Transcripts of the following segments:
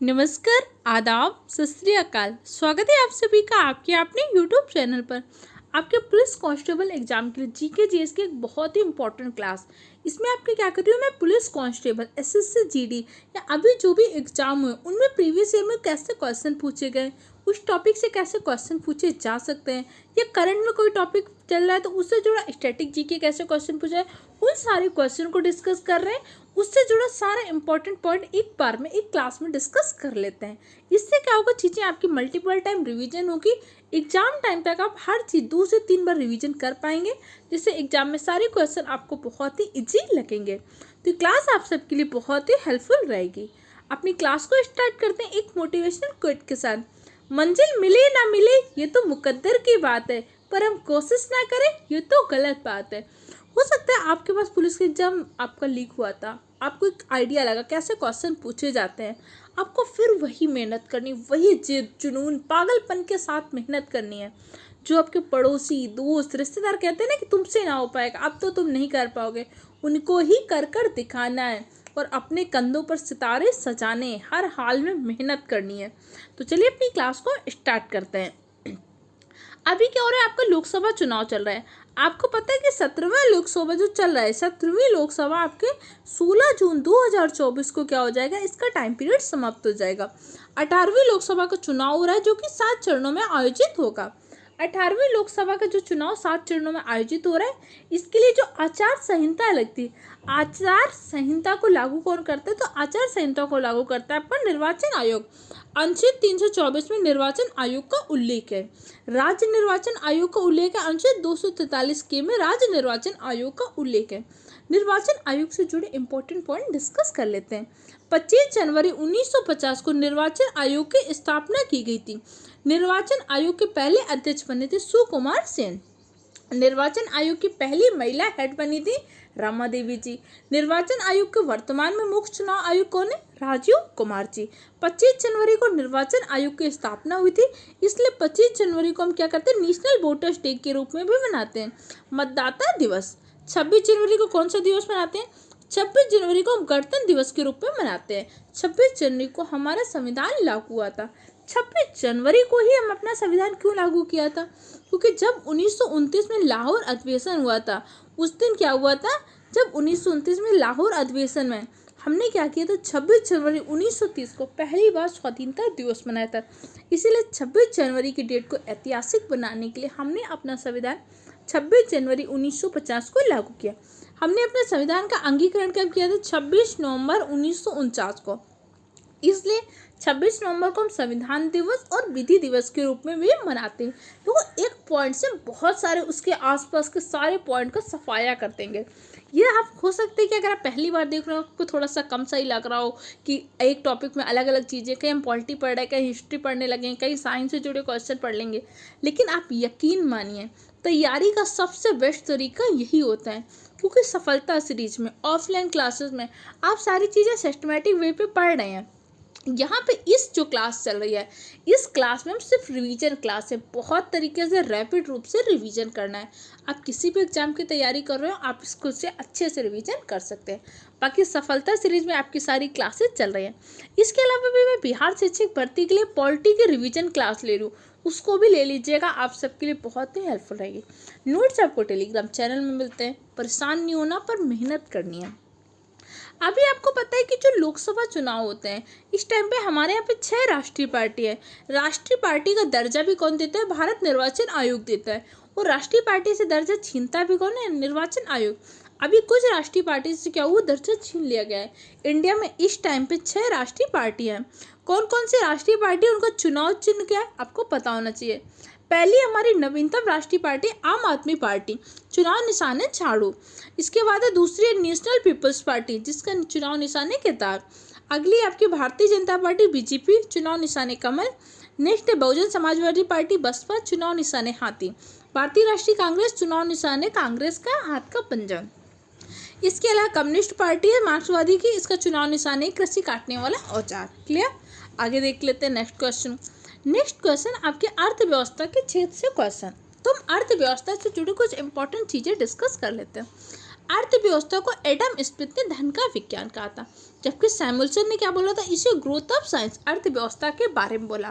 नमस्कार, आदाब, सत श्री अकाल। स्वागत है आप सभी का आपके अपने YouTube चैनल पर। आपके पुलिस कांस्टेबल एग्जाम के लिए जीके जीएस की एक बहुत ही इंपॉर्टेंट क्लास। इसमें आपके क्या कर रही हूँ मैं, पुलिस कांस्टेबल एसएससी जीडी या अभी जो भी एग्जाम हुए उनमें प्रीवियस ईयर में कैसे क्वेश्चन पूछे गए, उस टॉपिक से कैसे क्वेश्चन पूछे जा सकते हैं, या करंट में कोई टॉपिक चल रहा है तो उससे जुड़ा स्टैटिक जीके कैसे क्वेश्चन पूछा है, उन सारे क्वेश्चन को डिस्कस कर रहे हैं। उससे जुड़ा सारा इंपॉर्टेंट पॉइंट एक बार में एक क्लास में डिस्कस कर लेते हैं। इससे क्या होगा, चीज़ें आपकी मल्टीपल टाइम रिवीजन होगी। एग्जाम टाइम तक आप हर चीज़ 2 से 3 बार रिवीजन कर पाएंगे, जिससे एग्जाम में सारे क्वेश्चन आपको बहुत ही इजी लगेंगे। तो क्लास आप सबके लिए बहुत ही हेल्पफुल रहेगी। अपनी क्लास को स्टार्ट करते हैं एक मोटिवेशनल कोट के साथ। मंजिल मिले ना मिले ये तो मुकद्दर की बात है, पर हम कोशिश ना करें ये तो गलत बात है। हो सकता है आपके पास पुलिस का एग्जाम आपका लीक हुआ था, आपको एक आइडिया लगा कैसे क्वेश्चन पूछे जाते हैं, आपको फिर वही मेहनत करनी, वही जिद जुनून पागलपन के साथ मेहनत करनी है। जो आपके पड़ोसी दोस्त रिश्तेदार कहते हैं ना कि तुमसे ना हो पाएगा, अब तो तुम नहीं कर पाओगे, उनको ही कर कर दिखाना है और अपने कंधों पर सितारे सजाने, हर हाल में मेहनत करनी है। तो चलिए अपनी क्लास को स्टार्ट करते हैं। अभी क्या हो रहा है, आपका लोकसभा चुनाव चल रहा है। आपको पता है कि 17वां लोकसभा जो चल रहा है, 17वीं लोकसभा आपके 16 जून 2024 को क्या हो जाएगा, इसका टाइम पीरियड समाप्त हो जाएगा। 18वीं लोकसभा का चुनाव हो रहा है जो कि 7 चरणों में आयोजित होगा। 18वीं लोकसभा का जो चुनाव 7 चरणों में आयोजित हो रहा है, इसके लिए जो आचार संहिता लगती है, आचार संहिता को लागू कौन करता है, तो आचार संहिता को लागू करता है आपका निर्वाचन आयोग। अनुच्छेद 324 में निर्वाचन आयोग का उल्लेख है। राज्य निर्वाचन आयोग का उल्लेख है अनुच्छेद 243 के में राज्य निर्वाचन आयोग का उल्लेख है। निर्वाचन आयोग से जुड़े इंपॉर्टेंट पॉइंट डिस्कस कर लेते हैं। 25 जनवरी 1950 को निर्वाचन आयोग की स्थापना की गई थी। निर्वाचन आयोग के पहले अध्यक्ष बने थे सुकुमार सेन। निर्वाचन आयोग की पहली महिला हेड बनी थी रमा देवी जी। निर्वाचन आयोग के वर्तमान में मुख्य चुनाव आयुक्त कौन है, राजीव कुमार जी। 25 जनवरी को निर्वाचन आयोग की स्थापना हुई थी, इसलिए 25 जनवरी को हम क्या करते हैं, नेशनल वोटर्स डे के रूप में भी मनाते हैं। मतदाता दिवस 26 जनवरी को कौन सा दिवस मनाते हैं, 26 जनवरी को हम गणतंत्र दिवस के रूप में मनाते हैं। 26 जनवरी को हमारा संविधान लागू हुआ था। 26 जनवरी को ही हम अपना संविधान क्यों लागू किया था, क्योंकि जब 1929 में लाहौर अधिवेशन हुआ था, उस दिन क्या हुआ था, जब 1929 में लाहौर अधिवेशन में हमने क्या किया था, 26 जनवरी 1930 को पहली बार स्वाधीनता दिवस मनाया था। इसीलिए 26 जनवरी की डेट को ऐतिहासिक बनाने के लिए हमने अपना संविधान 26 जनवरी 1950 को लागू किया। हमने अपने संविधान का अंगीकरण कब किया था, 26 नवंबर 1949 को। इसलिए 26 नवंबर को हम संविधान दिवस और विधि दिवस के रूप में भी मनाते हैं। तो एक पॉइंट से बहुत सारे उसके आसपास के सारे पॉइंट का सफाया कर देंगे। ये आप हो सकते हैं कि अगर आप पहली बार देख रहे हो आपको थोड़ा सा कम सही लग रहा हो कि एक टॉपिक में अलग अलग चीज़ें, कहीं हम पॉलिटी पढ़ रहे हैं, कहीं हिस्ट्री पढ़ने लगे, कहीं साइंस से जुड़े क्वेश्चन पढ़ लेंगे। लेकिन आप यकीन मानिए, तैयारी का सबसे बेस्ट तरीका यही होता है, क्योंकि सफलता सीरीज में ऑफलाइन क्लासेस में आप सारी चीज़ें सिस्टमेटिक वे पे पढ़ रहे हैं। यहाँ पे इस जो क्लास चल रही है, इस क्लास में हम सिर्फ रिवीजन क्लास है, बहुत तरीके से रैपिड रूप से रिवीजन करना है। आप किसी भी एग्जाम की तैयारी कर रहे हो, आप इसको से अच्छे से रिवीजन कर सकते हैं। बाकी सफलता सीरीज में आपकी सारी क्लासेस चल रही हैं। इसके अलावा भी मैं बिहार शिक्षक भर्ती के लिए पॉलिटी की रिवीजन क्लास ले रही हूँ, उसको भी ले लीजिएगा, आप सबके लिए बहुत ही हेल्पफुल रहेगी। नोट्स आपको टेलीग्राम चैनल में मिलते हैं। परेशान नहीं होना, पर मेहनत करनी है। अभी आपको पता है कि जो लोकसभा चुनाव होते हैं, इस टाइम पे हमारे यहाँ पे 6 राष्ट्रीय पार्टी है। राष्ट्रीय पार्टी का दर्जा भी कौन देता है, भारत निर्वाचन आयोग देता है। और राष्ट्रीय पार्टी से दर्जा छीनता भी कौन है, निर्वाचन आयोग। अभी कुछ राष्ट्रीय पार्टी से क्या हुआ, दर्जा छीन लिया गया है। इंडिया में इस टाइम पे 6 राष्ट्रीय पार्टी हैं। कौन कौन सी राष्ट्रीय पार्टी, उनका चुनाव चिन्ह क्या है आपको पता होना चाहिए। पहली हमारी नवीनतम राष्ट्रीय पार्टी आम आदमी पार्टी, चुनाव निशान है झाड़ू। इसके बाद है दूसरी है नेशनल पीपल्स पार्टी, जिसका चुनाव निशान है किताब। अगली आपकी भारतीय जनता पार्टी बीजेपी, चुनाव निशान है कमल। नेक्स्ट है बहुजन समाजवादी पार्टी बसपा, चुनाव निशान है हाथी। भारतीय राष्ट्रीय कांग्रेस, चुनाव निशान है कांग्रेस का हाथ का पंजा। इसके अलावा कम्युनिस्ट पार्टी है मार्क्सवादी की, इसका चुनाव निशान है कृषि काटने वाला औजार। क्लियर, आगे देख लेते हैं नेक्स्ट क्वेश्चन। नेक्स्ट क्वेश्चन आपके अर्थव्यवस्था के क्षेत्र से क्वेश्चन। तो हम अर्थव्यवस्था से जुड़ी कुछ इंपॉर्टेंट चीज़ें डिस्कस कर लेते हैं। अर्थव्यवस्था को एडम स्मिथ ने धन का विज्ञान कहा था, जबकि सैमुअलसन ने क्या बोला था, इसे ग्रोथ ऑफ साइंस, अर्थव्यवस्था के बारे में बोला।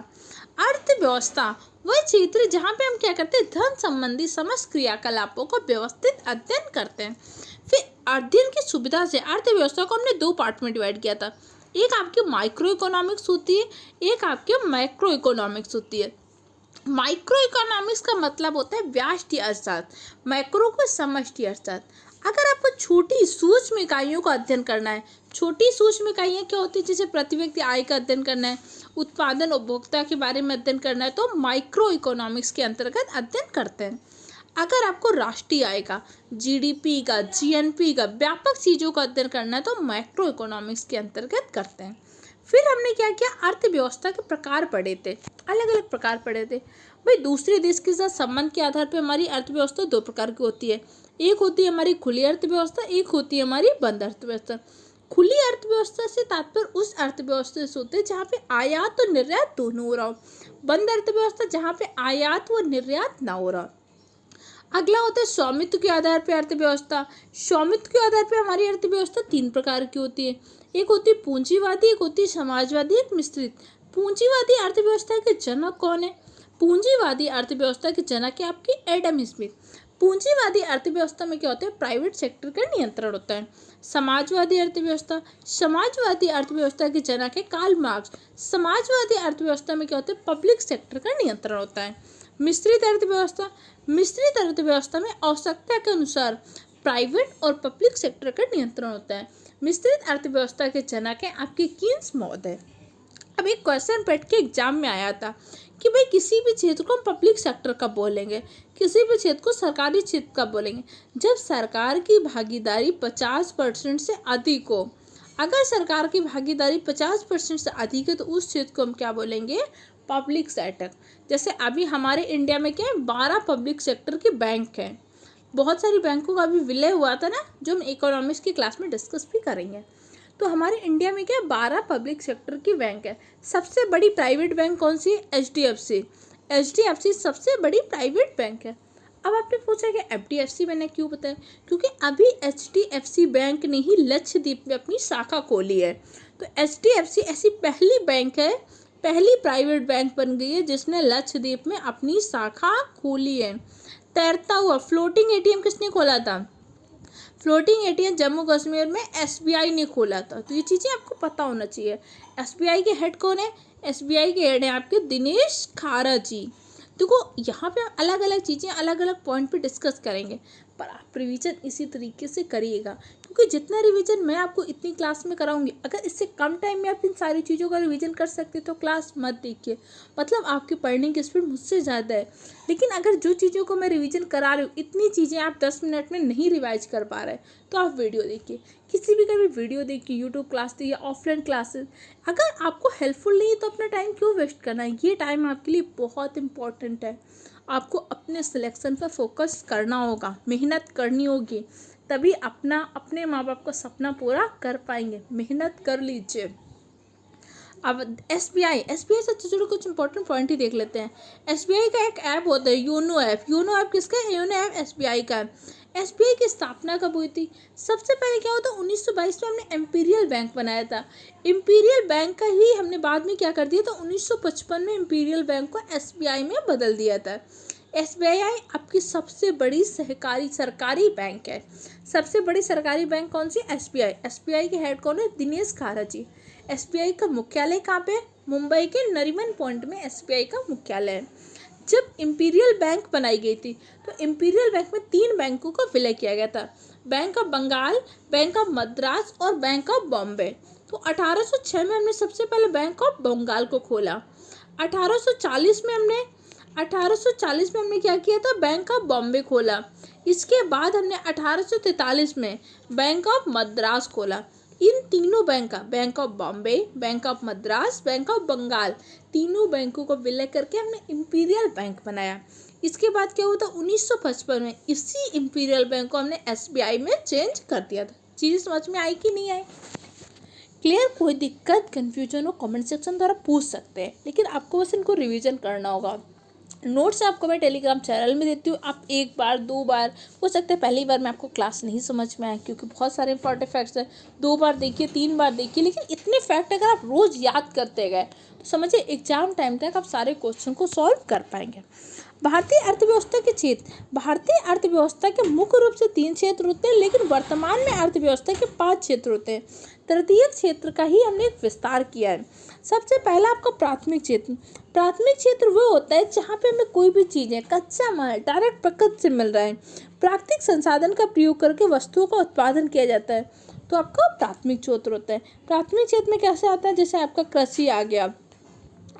अर्थव्यवस्था वह क्षेत्र जहाँ पे हम क्या करते हैं, धन संबंधी समस्त क्रियाकलापों को व्यवस्थित अध्ययन करते हैं। फिर अध्ययन की सुविधा से अर्थव्यवस्था को हमने 2 पार्ट में डिवाइड किया था। एक आपकी माइक्रो इकोनॉमिक्स होती है, एक आपके मैक्रो इकोनॉमिक्स होती है। माइक्रो इकोनॉमिक्स का मतलब होता है व्यष्टि अर्थशास्त्र, मैक्रो को समष्टि अर्थशास्त्र। अगर आपको छोटी सूक्ष्म इकाइयों का अध्ययन करना है, छोटी सूक्ष्म इकाइयाँ क्या होती है, जैसे प्रति व्यक्ति आय का अध्ययन करना है, उत्पादन उपभोक्ता के बारे में अध्ययन करना है, तो माइक्रो इकोनॉमिक्स के अंतर्गत अध्ययन करते हैं। अगर आपको राष्ट्रीय आय का, जीडीपी का, जीएनपी का, व्यापक चीज़ों का अध्ययन करना है तो मैक्रो इकोनॉमिक्स के अंतर्गत करते हैं। फिर हमने क्या किया, अर्थव्यवस्था के प्रकार पढ़े थे, अलग अलग प्रकार पढ़े थे। भाई दूसरे देश के साथ संबंध के आधार पर हमारी अर्थव्यवस्था 2 प्रकार की होती है। एक होती है हमारी खुली अर्थव्यवस्था, एक होती है हमारी बंद अर्थव्यवस्था। खुली अर्थव्यवस्था से तात्पर्य उस अर्थव्यवस्था से होते हैं जहाँ पे आयात और निर्यात दोनों हो रहा हो। बंद अर्थव्यवस्था जहाँ पे आयात व निर्यात ना हो रहा। अगला होता है स्वामित्व के आधार पर अर्थव्यवस्था। स्वामित्व के आधार पर हमारी अर्थव्यवस्था 3 प्रकार की होती है। एक होती है पूंजीवादी, एक होती है समाजवादी, एक मिश्रित। पूंजीवादी अर्थव्यवस्था के जनक कौन है? पूंजीवादी अर्थव्यवस्था के जनक है आपकी एडम स्मिथ। पूंजीवादी अर्थव्यवस्था में क्या होता है, प्राइवेट सेक्टर का नियंत्रण होता है। समाजवादी अर्थव्यवस्था, समाजवादी अर्थव्यवस्था के जनक है कार्ल मार्क्स। समाजवादी अर्थव्यवस्था में क्या होता है, पब्लिक सेक्टर का नियंत्रण होता है। मिश्रित अर्थव्यवस्था, मिश्रित अर्थव्यवस्था में आवश्यकता के अनुसार प्राइवेट और पब्लिक सेक्टर का नियंत्रण होता है। मिश्रित अर्थव्यवस्था के जनक है आपके कीन्स महोदय। अब एक क्वेश्चन बैठ के एग्जाम में आया था कि भाई किसी भी क्षेत्र को हम पब्लिक सेक्टर कब बोलेंगे, किसी भी क्षेत्र को सरकारी क्षेत्र कब बोलेंगे, जब सरकार की भागीदारी 50% से अधिक हो। अगर सरकार की भागीदारी 50% से अधिक है तो उस क्षेत्र को हम क्या बोलेंगे, पब्लिक सेक्टर। जैसे अभी हमारे इंडिया में क्या है, 12 पब्लिक सेक्टर के बैंक हैं। बहुत सारी बैंकों का अभी विलय हुआ था ना, जो हम इकोनॉमिक्स की क्लास में डिस्कस भी करेंगे। तो हमारे इंडिया में क्या है, 12 पब्लिक सेक्टर की बैंक है। सबसे बड़ी प्राइवेट बैंक कौन सी है, एचडीएफसी। एचडीएफसी सबसे बड़ी प्राइवेट बैंक है। अब आपने पूछा कि एफडीएफसी मैंने क्यों बताया, क्योंकि अभी एचडीएफसी बैंक ने ही लक्षद्वीप में अपनी शाखा खोली है। तो एचडीएफसी ऐसी पहली बैंक है, पहली प्राइवेट बैंक बन गई है जिसने लक्षद्वीप में अपनी शाखा खोली है। तैरता हुआ फ्लोटिंग एटीएम किसने खोला था, फ्लोटिंग एटीएम जम्मू कश्मीर में एसबीआई ने खोला था। तो ये चीज़ें आपको पता होना चाहिए। एसबीआई के हेड कौन है, एसबीआई के हेड हैं आपके दिनेश खारा जी। देखो यहाँ पे हम अलग अलग चीज़ें अलग अलग पॉइंट पे डिस्कस करेंगे, पर आप रिवीजन इसी तरीके से करिएगा, क्योंकि जितना रिवीजन मैं आपको इतनी क्लास में कराऊंगी, अगर इससे कम टाइम में आप इन सारी चीज़ों का रिवीजन कर सकते तो क्लास मत देखिए। मतलब आपकी पढ़ने की स्पीड मुझसे ज़्यादा है, लेकिन अगर जो चीज़ों को मैं रिवीजन करा रही हूँ, इतनी चीज़ें आप 10 मिनट में नहीं रिवाइज कर पा रहे, तो आप वीडियो देखिए। किसी भी कभी वीडियो देखिए, यूट्यूब क्लास देखिए, ऑफलाइन क्लासेस। अगर आपको हेल्पफुल नहीं है तो अपना टाइम क्यों वेस्ट करना है। ये टाइम आपके लिए बहुत इंपॉर्टेंट है। आपको अपने सिलेक्शन पर फोकस करना होगा, मेहनत करनी होगी, तभी अपने माँ बाप का सपना पूरा कर पाएंगे। मेहनत कर लीजिए। अब एसबीआई से छोटे कुछ इंपॉर्टेंट पॉइंट ही देख लेते हैं। एसबीआई का एक ऐप होता है योनो ऐप। योनो ऐप किसका है, योनो ऐप एसबीआई का है। एसबीआई की स्थापना कब हुई थी, सबसे पहले क्या होता, 1922 में हमने इंपीरियल बैंक बनाया था। इंपीरियल बैंक का ही हमने बाद में क्या कर दिया था, 1955 में इंपीरियल बैंक को एसबीआई में बदल दिया था। एसबीआई आपकी सबसे बड़ी सरकारी बैंक है। सबसे बड़ी सरकारी बैंक कौन सी, एसबीआई। एसबीआई के हेड कौन है, दिनेश खारा जी। एसबीआई का मुख्यालय कहाँ पे, मुंबई के नरीमन पॉइंट में एसबीआई का मुख्यालय है। जब इंपीरियल बैंक बनाई गई थी तो इंपीरियल बैंक में 3 बैंकों का विलय किया गया था, bank of Bengal, bank of Madras और बैंक ऑफ बॉम्बे। तो 1806 में हमने सबसे पहले बैंक ऑफ बंगाल को खोला। 1840 में हमने क्या किया था, बैंक ऑफ बॉम्बे खोला। इसके बाद हमने 1843 में बैंक ऑफ मद्रास खोला। इन तीनों बैंक का, bank of Bombay, bank of Madras, bank of Bengal, तीनों बैंकों को विलय करके हमने इंपीरियल बैंक बनाया। इसके बाद क्या हुआ था, 1955 में इसी इंपीरियल बैंक को हमने एसबीआई में चेंज कर दिया था। चीज़ें समझ में आई कि नहीं आई, क्लियर। कोई दिक्कत कन्फ्यूजन हो कमेंट सेक्शन द्वारा पूछ सकते हैं, लेकिन आपको बस इनको रिवीजन करना होगा। नोट्स आपको मैं टेलीग्राम चैनल में देती हूँ। आप एक बार 2 बार, हो सकता है पहली बार में आपको क्लास नहीं समझ में आए क्योंकि बहुत सारे इंपॉर्टेंट फैक्ट्स हैं, 2 बार देखिए 3 बार देखिए, लेकिन इतने फैक्ट अगर आप रोज़ याद करते गए तो समझिए एग्जाम टाइम तक आप सारे क्वेश्चन को सॉल्व कर पाएंगे। भारतीय अर्थव्यवस्था के क्षेत्र, भारतीय अर्थव्यवस्था के मुख्य रूप से 3 क्षेत्र होते हैं, लेकिन वर्तमान में अर्थव्यवस्था के 5 क्षेत्र होते हैं। तृतीय क्षेत्र का ही हमने एक विस्तार किया है। सबसे पहला आपका प्राथमिक क्षेत्र। प्राथमिक क्षेत्र वो होता है जहाँ पे हमें कोई भी चीज़ है, कच्चा माल डायरेक्ट प्रकृति से मिल रहा है, प्राकृतिक संसाधन का प्रयोग करके वस्तुओं का उत्पादन किया जाता है, तो आपका प्राथमिक क्षेत्र होता है। प्राथमिक क्षेत्र में कैसे आता है, जैसे आपका कृषि आ गया,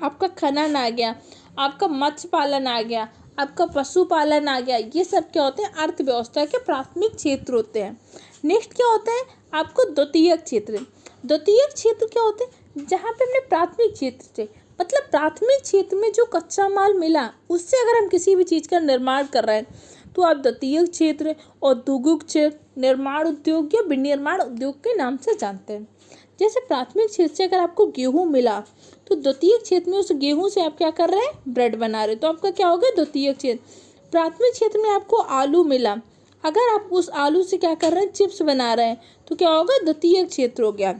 आपका खनन आ गया, आपका मत्स्य पालन आ गया, आपका पशुपालन आ गया, ये सब क्या होते हैं, अर्थव्यवस्था के प्राथमिक क्षेत्र होते हैं। नेक्स्ट क्या होता है आपको द्वितीयक क्षेत्र। द्वितीयक क्षेत्र क्या होते हैं, जहाँ पे हमने प्राथमिक क्षेत्र से, मतलब प्राथमिक क्षेत्र में जो कच्चा माल मिला उससे अगर हम किसी भी चीज़ का निर्माण कर रहे हैं तो आप द्वितीयक क्षेत्र, औद्योगिक क्षेत्र, निर्माण उद्योग या विनिर्माण उद्योग के नाम से जानते हैं। जैसे प्राथमिक क्षेत्र से अगर आपको गेहूँ मिला तो द्वितीयक क्षेत्र में उस गेहूं से आप क्या कर रहे हैं, ब्रेड बना रहे हैं, तो आपका क्या हो गया, द्वितीयक क्षेत्र। प्राथमिक क्षेत्र में आपको आलू मिला, अगर आप उस आलू से क्या कर रहे हैं, चिप्स बना रहे हैं, तो क्या होगा, द्वितीयक क्षेत्र हो गया।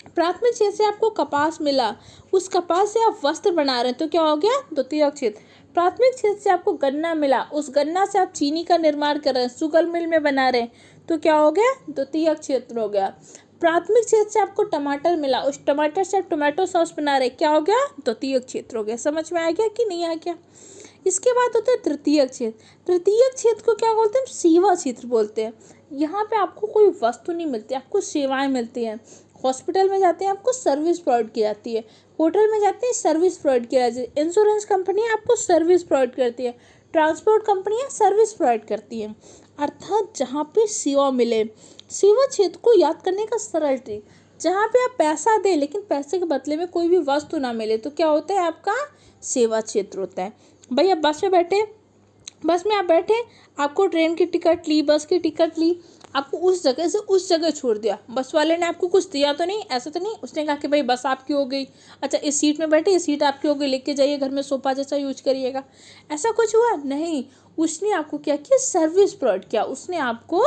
प्राथमिक क्षेत्र से आपको कपास मिला, उस कपास से आप वस्त्र बना रहे हैं, तो क्या हो गया, द्वितीयक क्षेत्र। प्राथमिक क्षेत्र से आपको गन्ना मिला, उस गन्ना से आप चीनी का निर्माण कर रहे हैं, शुगर मिल में बना रहे हैं, तो क्या हो गया, द्वितीयक क्षेत्र हो गया। प्राथमिक क्षेत्र से आपको टमाटर मिला, उस टमाटर से आप टोमेटो सॉस बना रहे, क्या हो गया, द्वितीयक क्षेत्र हो गया। समझ में आ गया कि नहीं आ गया। इसके बाद होता है तृतीयक क्षेत्र। तृतीयक क्षेत्र को क्या बोलते हैं, सेवा क्षेत्र बोलते हैं। यहाँ पे आपको कोई वस्तु नहीं मिलती, आपको सेवाएं मिलती हैं। हॉस्पिटल में जाते हैं आपको सर्विस प्रोवाइड की जाती है, होटल में जाते हैं सर्विस प्रोवाइड की जाती है, इंश्योरेंस कंपनी आपको सर्विस प्रोवाइड करती है, ट्रांसपोर्ट कंपनियाँ सर्विस प्रोवाइड करती हैं। अर्थात जहाँ पे सेवा मिले। सेवा क्षेत्र को याद करने का सरल ट्रिक, जहाँ पे आप पैसा दें लेकिन पैसे के बदले में कोई भी वस्तु ना मिले, तो क्या होता है, आपका सेवा क्षेत्र होता है। भाई आप बस में बैठे, बस में आप बैठे, आपको ट्रेन की टिकट ली, बस की टिकट ली, आपको उस जगह से उस जगह छोड़ दिया, बस वाले ने आपको कुछ दिया तो नहीं, ऐसा तो नहीं, उसने कहा कि भाई बस आपकी हो गई, अच्छा इस सीट में बैठे, ये सीट आपकी हो गई, लेके जाइए घर में सोफा जैसा यूज करिएगा, ऐसा कुछ हुआ नहीं। उसने आपको क्या किया, सर्विस प्रोवाइड किया, उसने आपको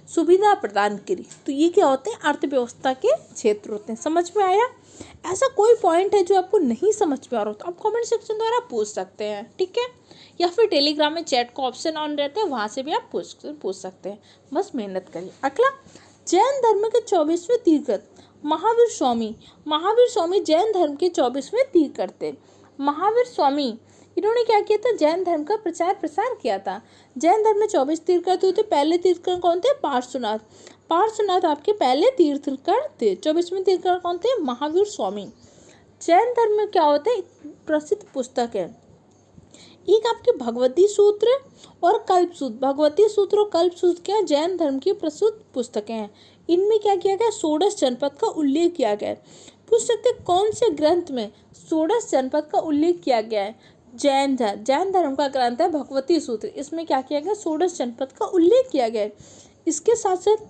सुविधा प्रदान करी। तो ये क्या होते हैं, अर्थव्यवस्था के क्षेत्र होते हैं। समझ में आया। ऐसा कोई पॉइंट है जो आपको नहीं समझ में आ रहा हो तो आप कमेंट सेक्शन द्वारा पूछ सकते हैं, ठीक है, या फिर टेलीग्राम में चैट का ऑप्शन ऑन रहता है, वहाँ से भी आप पूछ सकते हैं। बस मेहनत करिए। अगला, जैन धर्म के 24वें तीर्थंकर महावीर स्वामी। महावीर स्वामी जैन धर्म के 24वें तीर्थंकर थे। महावीर स्वामी इन्होंने क्या किया था, जैन धर्म का प्रचार प्रसार किया था। जैन धर्म में 24 तीर्थंकर थे। पहले तीर्थंकर कौन थे, पार्श्वनाथ। पार्श्वनाथ आपके पहले तीर्थंकर थे। 24वें तीर्थंकर कौन थे, महावीर स्वामी। जैन धर्म में क्या होता है, प्रसिद्ध पुस्तक है एक आपके भगवती सूत्र और कल्प सूत्र। भगवती सूत्र और कल्प सूत्र क्या, जैन धर्म की प्रसिद्ध पुस्तकें हैं। इनमें क्या किया गया, 16 जनपद का उल्लेख किया गया है। पूछ सकते कौन से ग्रंथ में 16 जनपद का उल्लेख किया गया है। जैन धर्म का ग्रंथ है भगवती सूत्र, इसमें क्या किया गया, 16 जनपद का उल्लेख किया गया है। इसके साथ साथ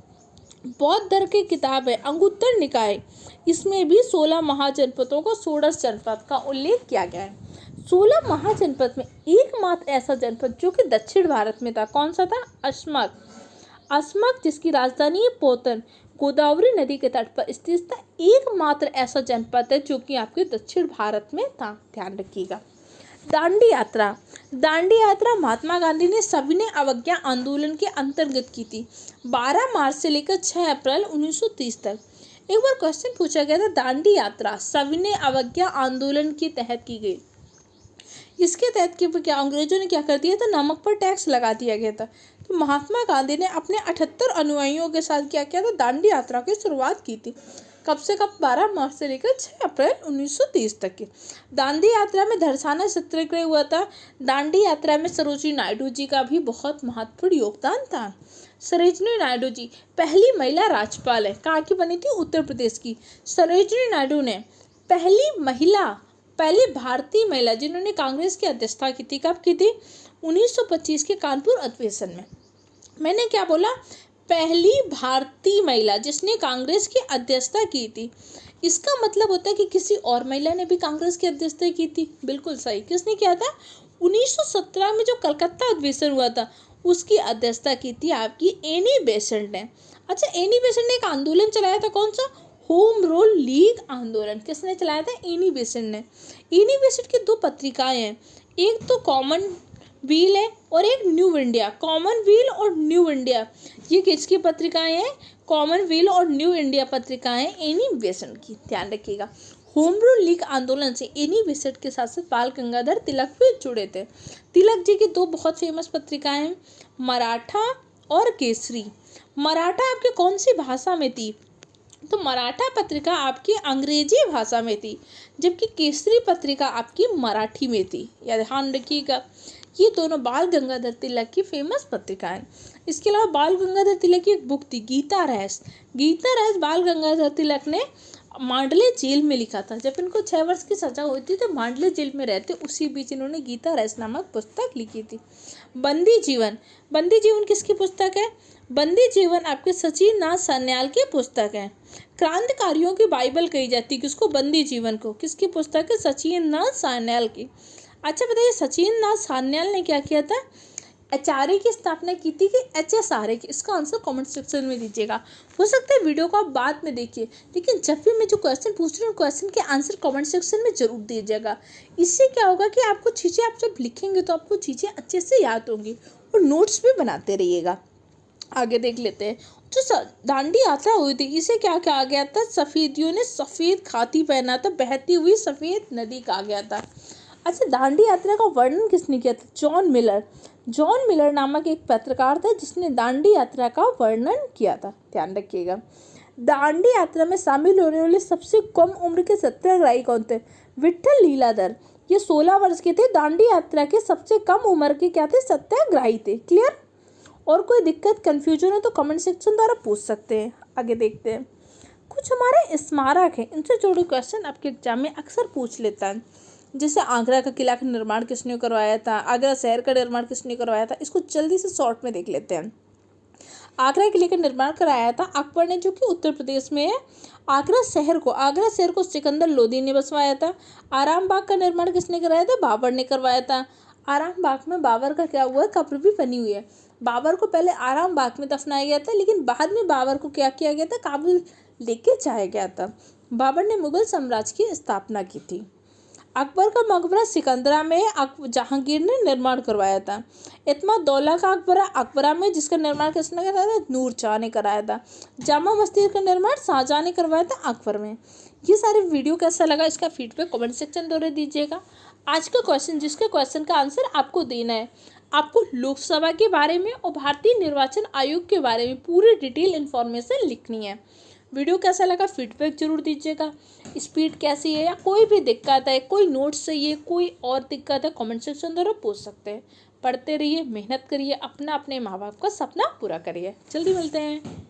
बौद्ध धर्म की किताब है अंगुत्तर निकाय, इसमें भी 16 महाजनपदों को 16 जनपद का उल्लेख किया गया है। 16 महाजनपद में एकमात्र ऐसा जनपद जो कि दक्षिण भारत में था, कौन सा था, अस्मक। अस्मक जिसकी राजधानी है पोतन, गोदावरी नदी के तट पर स्थित था, एकमात्र ऐसा जनपद है जो कि आपके दक्षिण भारत में था, ध्यान रखिएगा। दांडी यात्रा। दांडी यात्रा महात्मा गांधी ने सविनय अवज्ञा आंदोलन के अंतर्गत की थी, 12 मार्च से लेकर 6 अप्रैल 1930 तक। एक बार क्वेश्चन पूछा गया था, दांडी यात्रा सविनय अवज्ञा आंदोलन के तहत की गई। इसके तहत क्या अंग्रेजों ने क्या कर दिया था, नमक पर टैक्स लगा दिया गया था। तो महात्मा गांधी ने अपने 78 अनुयायियों के साथ क्या किया था, दांडी यात्रा की शुरुआत की थी। कब से कब, 12 मार्च से लेकर 6 अप्रैल 1930 तक की। दांडी यात्रा में धरसाना सत्याग्रह हुआ था। दांडी यात्रा में सरोजिनी नायडू जी का भी बहुत महत्वपूर्ण योगदान था। सरोजिनी नायडू जी पहली महिला राज्यपाल है, कहाँ की बनी थी, उत्तर प्रदेश की। सरोजिनी नायडू ने पहली भारतीय महिला जिन्होंने कांग्रेस की अध्यक्षता की थी, कब की थी, 1925 के कानपुर अधिवेशन में। मैंने क्या बोला, पहली भारतीय महिला जिसने कांग्रेस की अध्यक्षता की थी। इसका मतलब होता है कि किसी और महिला ने भी कांग्रेस की अध्यक्षता की थी। बिल्कुल सही, किसने किया था, 1917 में जो कलकत्ता अधिवेशन हुआ था उसकी अध्यक्षता की थी आपकी एनी बेसेंट ने। अच्छा, एनी बेसेंट ने एक आंदोलन चलाया था, कौन सा? होम रूल लीग आंदोलन। किसने चलाया था? एनी बेसेंट ने। एनी बेसेंट की दो पत्रिकाएं हैं, एक तो कॉमन व्हील है और एक न्यू इंडिया। कॉमन व्हील और न्यू इंडिया ये किसकी पत्रिकाएं हैं? कॉमन व्हील और न्यू इंडिया पत्रिकाएं एनी बेसेंट की, ध्यान रखिएगा। होम रूल लीग आंदोलन से एनी बेसेंट के साथ साथ बाल गंगाधर तिलक भी जुड़े थे। तिलक जी की दो बहुत फेमस पत्रिकाएं हैं, मराठा और केसरी। मराठा आपके कौन सी भाषा में थी? तो मराठा पत्रिका आपकी अंग्रेजी भाषा में थी, जबकि केसरी पत्रिका आपकी मराठी में थी। या ध्यान रखिएगा, ये दोनों बाल गंगाधर तिलक की फेमस पत्रिकाएं। इसके अलावा बाल गंगाधर तिलक की एक बुक थी गीता रहस्य। गीता रहस्य बाल गंगाधर तिलक ने मांडले जेल में लिखा था। जब इनको 6 वर्ष की सजा हुई थी तो मांडले जेल में रहते उसी बीच इन्होंने गीता रहस्य नामक पुस्तक लिखी थी। बंदी जीवन। बंदी जीवन किसकी पुस्तक है? बंदी जीवन आपके सचिन नाथ सान्याल की पुस्तक है। क्रांतिकारियों की बाइबल कही जाती है किसको? बंदी जीवन को। किसकी पुस्तक है? सचिन नाथ सान्याल की। अच्छा बताइए, सचिन नाथ सान्याल ने क्या किया था? एचआरए की स्थापना की थी कि एचएसआरए की? इसका आंसर कमेंट सेक्शन में दीजिएगा। हो सकता है वीडियो को आप बाद में देखिए, लेकिन जब भी मैं जो क्वेश्चन पूछ रही हूँ क्वेश्चन के आंसर कमेंट सेक्शन में जरूर दीजिएगा। इससे क्या होगा कि आपको चीज़ें आप जब लिखेंगे तो आपको चीज़ें अच्छे से याद होंगी और नोट्स भी बनाते रहिएगा। आगे देख लेते हैं। जो दांडी यात्रा हुई थी इसे क्या कहा गया था? सफ़ेदियों ने सफ़ेद खाती पहना था, बहती हुई सफ़ेद नदी कहा गया था। अच्छा, दांडी यात्रा का वर्णन किसने किया था? John Miller. जॉन मिलर नामक एक पत्रकार था जिसने दांडी यात्रा का वर्णन किया था, ध्यान रखिएगा। दांडी यात्रा में शामिल होने वाले सबसे कम उम्र के सत्याग्रही कौन थे? विठल लीलाधर। ये 16 वर्ष के थे। दांडी यात्रा के सबसे कम उम्र के क्या थे? सत्याग्रही थे। क्लियर? और कोई दिक्कत कन्फ्यूजन है तो कमेंट सेक्शन द्वारा पूछ सकते हैं। आगे देखते हैं। कुछ हमारे स्मारक हैं, इनसे जुड़े क्वेश्चन आपके एग्जाम में अक्सर पूछ लेता है। जैसे आगरा का किला का निर्माण किसने करवाया था? आगरा शहर का निर्माण किसने करवाया था? इसको जल्दी से शॉर्ट में देख लेते हैं। आगरा किले का निर्माण कराया था अकबर ने, जो कि उत्तर प्रदेश में है। आगरा शहर को सिकंदर लोदी ने बसवाया था। आराम बाग का निर्माण किसने कराया था? बाबर ने करवाया था। आराम बाग में बाबर का क्या हुआ है? कब्र भी बनी हुई है। बाबर को पहले आराम बाग में दफनाया गया था, लेकिन बाद में बाबर को क्या किया गया था? काबुल लेके जाया गया था। बाबर ने मुगल साम्राज्य की स्थापना की थी। अकबर का मकबरा सिकंदरा में जहांगीर ने निर्माण करवाया था। इत्मा-उद-दौला का अकबरा में, जिसका निर्माण किसने कराया था? नूर शाह ने कराया था। जामा मस्जिद का निर्माण शाहजहां ने करवाया था अकबर में। ये सारे वीडियो कैसा लगा इसका फीडबैक कमेंट सेक्शन द्वारा दीजिएगा। आज का क्वेश्चन, जिसके क्वेश्चन का आंसर आपको देना है, आपको लोकसभा के बारे में और भारतीय निर्वाचन आयोग के बारे में पूरी डिटेल इन्फॉर्मेशन लिखनी है। वीडियो कैसा लगा फीडबैक जरूर दीजिएगा। स्पीड कैसी है या कोई भी दिक्कत है, कोई नोट्स चाहिए, कोई और दिक्कत है, कमेंट सेक्शन द्वारा पूछ सकते हैं। पढ़ते रहिए, मेहनत करिए, अपने माँ बाप का सपना पूरा करिए। जल्दी मिलते हैं।